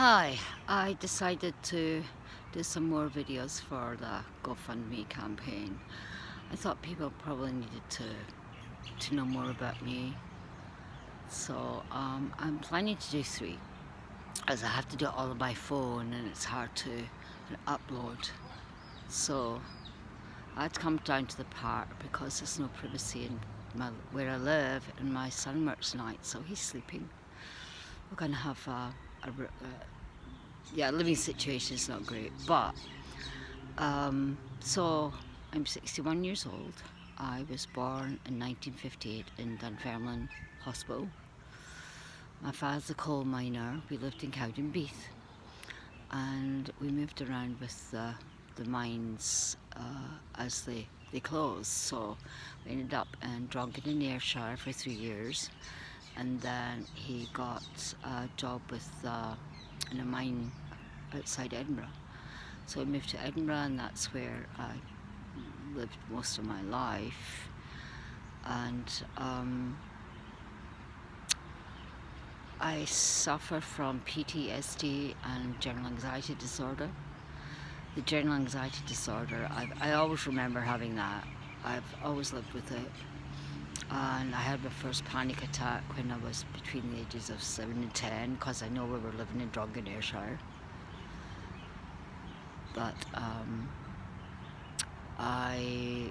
Hi, I decided to do some more videos for the GoFundMe campaign. I thought people probably needed to know more about me. So I'm planning to do three, as I have to do it all on my phone and it's hard to upload. So I had to come down to the park because there's no privacy in where I live, and my son works night, so he's sleeping. We're going to have living situation is not great, but so I'm 61 years old. I was born in 1958 in Dunfermline Hospital. My father's a coal miner. We lived in Cowdenbeath, and we moved around with the mines as they closed. So we ended up in Drunken in Ayrshire for 3 years, and then he got a job with in a mine outside Edinburgh. So I moved to Edinburgh, and that's where I lived most of my life. And I suffer from PTSD and general anxiety disorder. The general anxiety disorder, I always remember having that. I've always lived with it. And I had my first panic attack when I was between the ages of 7 and 10, because I know we were living in Drunken Ayrshire. But I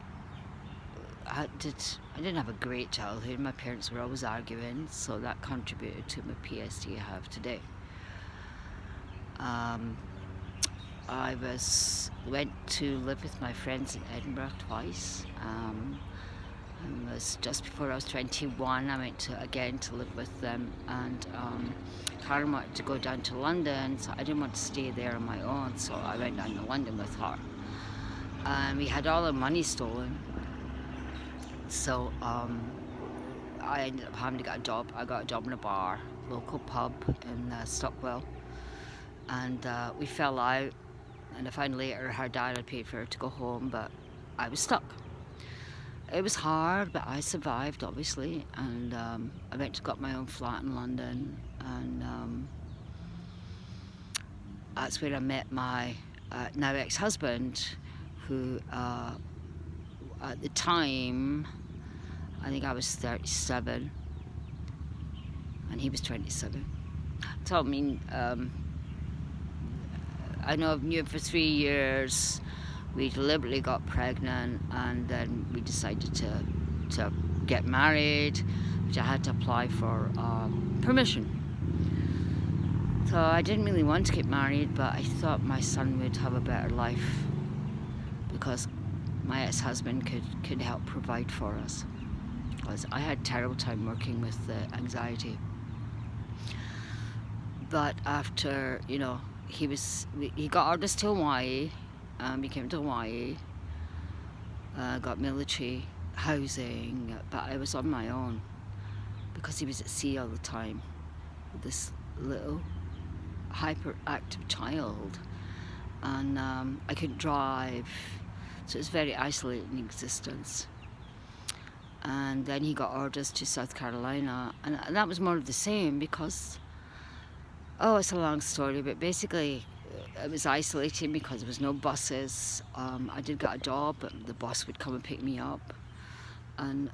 didn't have a great childhood. My parents were always arguing, so that contributed to my PSD I have today. I went to live with my friends in Edinburgh twice. It was just before I was 21. I went again to live with them, and Karen wanted to go down to London, so I didn't want to stay there on my own, so I went down to London with her. And we had all our money stolen. So I ended up having to get a job. I got a job in a bar, local pub in Stockwell, and we fell out. And I found later her dad had paid for her to go home, but I was stuck. It was hard, but I survived, obviously, and I eventually got my own flat in London, and that's where I met my now ex-husband, who at the time, I think I was 37 and he was 27. So I mean, I know I've knew him for 3 years. We deliberately got pregnant, and then we decided to get married, which I had to apply for permission. So I didn't really want to get married, but I thought my son would have a better life because my ex-husband could help provide for us. Because I had a terrible time working with the anxiety. But after, he got orders to Hawaii. We came to Hawaii, got military housing, but I was on my own because he was at sea all the time with this little hyperactive child, and I couldn't drive, so it was a very isolating existence. And then he got orders to South Carolina, and that was more of the same because, it's a long story, but basically it was isolating because there was no buses. I did get a job, but the bus would come and pick me up, and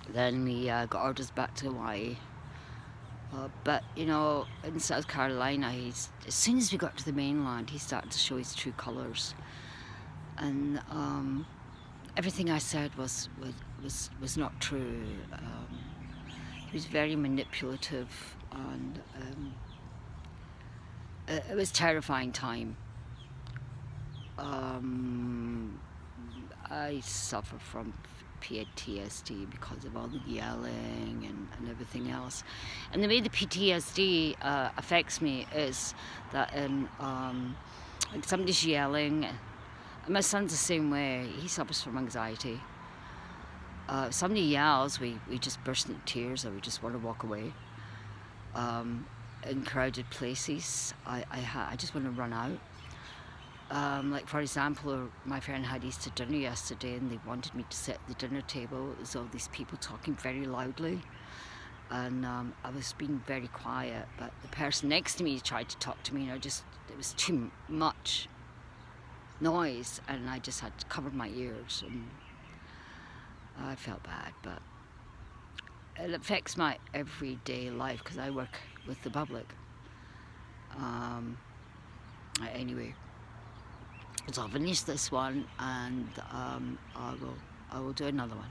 then we got orders back to Hawaii. But in South Carolina, as soon as we got to the mainland, he started to show his true colours, and everything I said was not true. He was very manipulative, and it was a terrifying time. I suffer from PTSD because of all the yelling and everything else. And the way the PTSD affects me is that like somebody's yelling, and my son's the same way. He suffers from anxiety. If somebody yells, we just burst into tears, or we just want to walk away. In crowded places, I just want to run out. Like for example, my friend had Easter dinner yesterday, and they wanted me to sit at the dinner table. There's all these people talking very loudly, and I was being very quiet, but the person next to me tried to talk to me, and it was too much noise, and I just had to cover my ears, and I felt bad, but it affects my everyday life because I work with the public. Anyway, so I'll finish this one, and I will do another one.